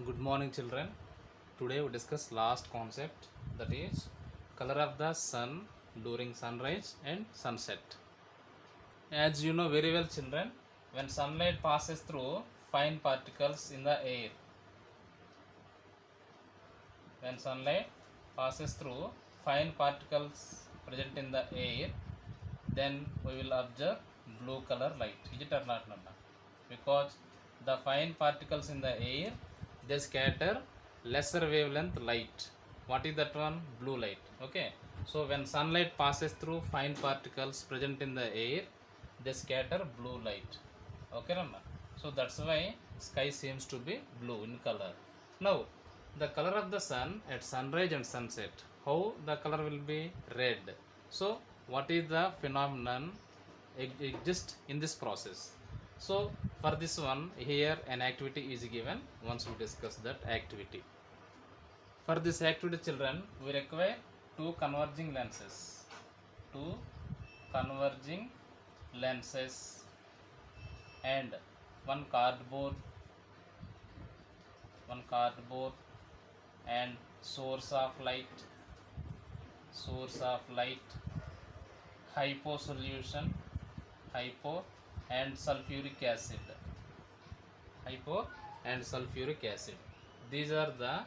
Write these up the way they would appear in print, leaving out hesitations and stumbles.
Good morning, children. Today we discuss last concept, that is color of the sun during sunrise and sunset. As you know very well, children, when sunlight passes through fine particles in the air, when sunlight passes through fine particles present in the air, then we will observe blue color light. Is it or not, Nanda? Because the fine particles in the air, they scatter lesser wavelength light. What is that one? Blue light. Okay, so when sunlight passes through fine particles present in the air, they scatter blue light. Okay, Nanda? So that's why sky seems to be blue in color. Now the color of the sun at sunrise and sunset, how the color will be? Red. So what is the phenomenon exist in this process? So for this one, here an activity is given. Once we discuss that activity, for this activity, children, we require two converging lenses, two converging lenses and one cardboard, one cardboard, and source of light, hypo solution, hypo and sulfuric acid, hypo and sulfuric acid. These are the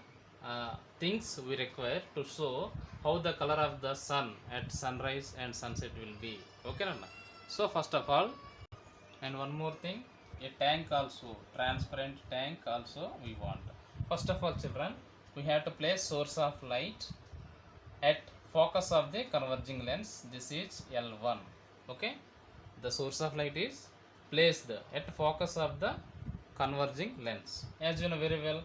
things we require to show how the color of the sun at sunrise and sunset will be. Okay, Nana? So first of all, and one more thing, a tank also, transparent tank also we want. First of all, children, we have to place source of light at focus of the converging lens. This is L1. Okay, the source of light is placed at focus of the converging lens. As you know very well,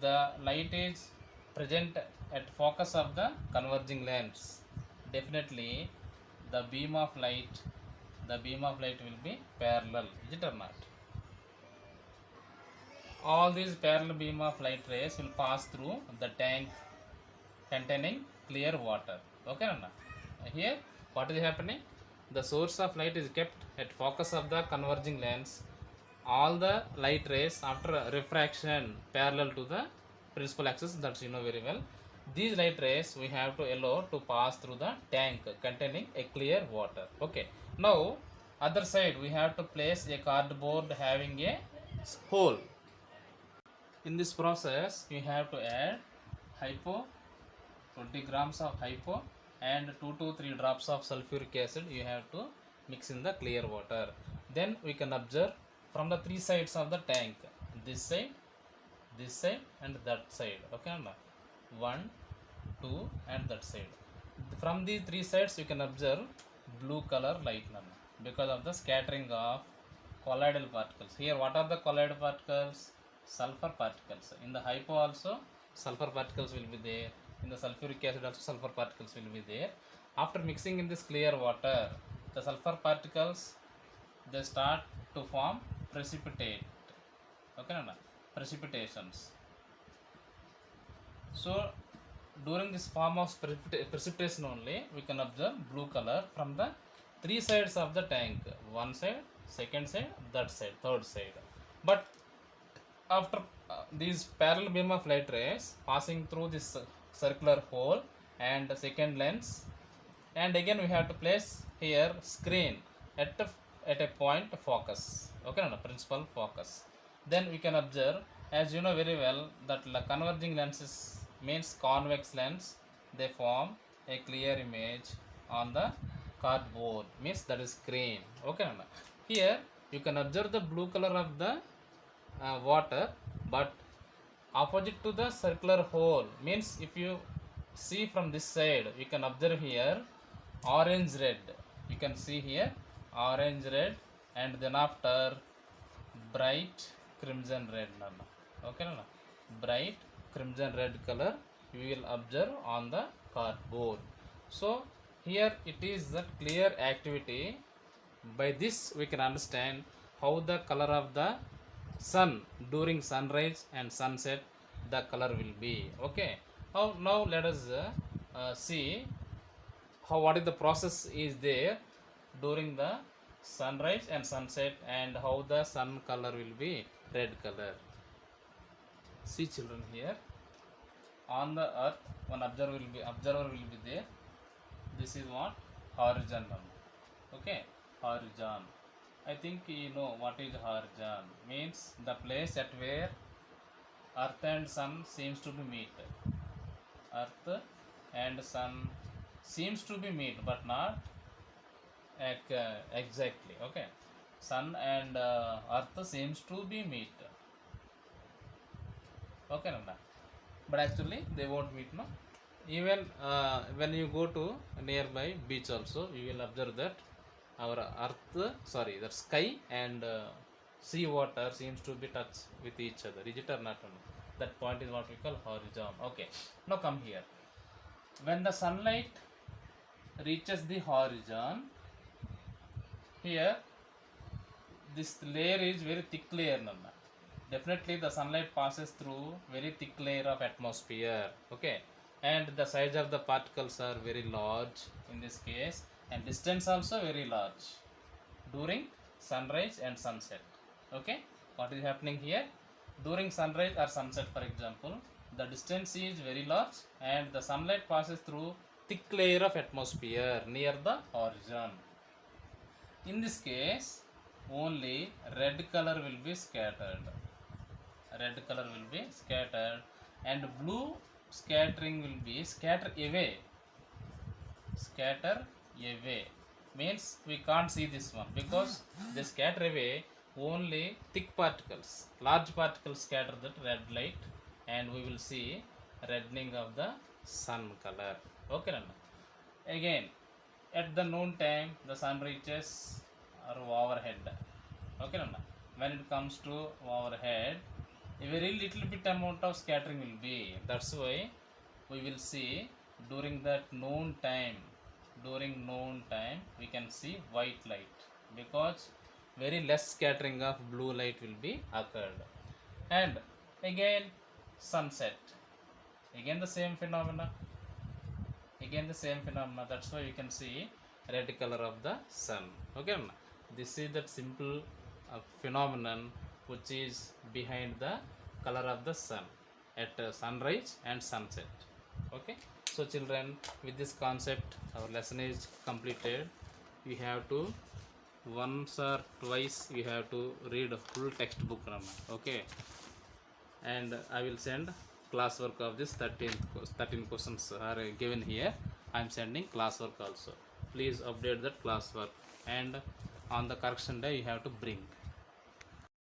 the light is present at focus of the converging lens, definitely the beam of light, will be parallel. Is it or not? All these parallel beam of light rays will pass through the tank containing clear water. Okay, Anna? Here what is happening? The source of light is kept at focus of the converging lens. All the light rays after refraction parallel to the principal axis, that you know very well. These light rays we have to allow to pass through the tank containing a clear water. Okay, now other side we have to place a cardboard having a hole. In this process you have to add hypo, 20 grams of hypo, and 2 to 3 drops of sulfuric acid you have to mix in the clear water. Then we can observe from the three sides of the tank, this side and that side. Okay, 1, 2 and that side. From these three sides you can observe blue color light, because of the scattering of colloidal particles. Here what are the colloidal particles? Sulfur particles. In the hypo also sulfur particles will be there, in the sulfuric acid also sulfur particles will be there. After mixing in this clear water, the sulfur particles, they start to form precipitate. Okay, precipitations. So during this form of precipitation only we can observe blue color from the three sides of the tank, one side, second side, that side, third side. But after these parallel beam of light rays passing through this circular hole and second lens, and again we have to place here screen at a point focus. Okay, no, principal focus. Then we can observe, as you know very well, that the converging lenses means convex lens, they form a clear image on the cardboard, means that is screen. Okay, no. Here you can observe the blue color of the water, but opposite to the circular hole, means if you see from this side you can observe here orange red. You can see here orange red, and then after bright crimson red. Okay, bright crimson red color we will observe on the cardboard. So here it is that clear activity. By this we can understand how the color of the sun during sunrise and sunset, the color will be. Okay, now let us see how, what is the process is there during the sunrise and sunset, and how the sun color will be red color. See children, here on the earth one observer will be there. This is what? Horizon. Okay, horizon. I think you know what is horizon. Means the place at where earth and sun seems to be meet. Earth and sun seems to be meet, but not exactly. Okay, sun and earth seems to be meet. Okay, Nanda. But actually they won't meet, no. Even when you go to nearby beach also, you will observe that our earth, sorry, the sky and sea water seems to be touch with each other. Is it or not? That point is what we call horizon. Okay, now come here. When the sunlight reaches the horizon, here this layer is very thick layer, Nanda. Definitely the sunlight passes through very thick layer of atmosphere. Okay, and the size of the particles are very large in this case, and distance also very large during sunrise and sunset. Okay, what is happening here? During sunrise or sunset, for example, the distance is very large and the sunlight passes through thick layer of atmosphere near the horizon. In this case, only red color will be scattered. Red color will be scattered, and blue scattering will be scatter away. Scatter away means we can't see this one because they scatter away only thick particles. Large particles scatter that red light, and we will see reddening of the sun color. Okay, Nana. Again, at the noon time, the sun reaches our overhead. Okay, Nana. When it comes to overhead, a very little bit amount of scattering will be. That's why we will see during that noon time, we can see white light because very less scattering of blue light will be occurred. And again sunset, again the same phenomena, that's why you can see red color of the sun. Okay, this is that simple phenomenon which is behind the color of the sun at sunrise and sunset. Okay, so children, with this concept our lesson is completed. You have to once or twice you have to read a full textbook. Okay, and I will send classwork of this 13 questions are given here. I am sending classwork also. Please update that classwork, and on the correction day you have to bring.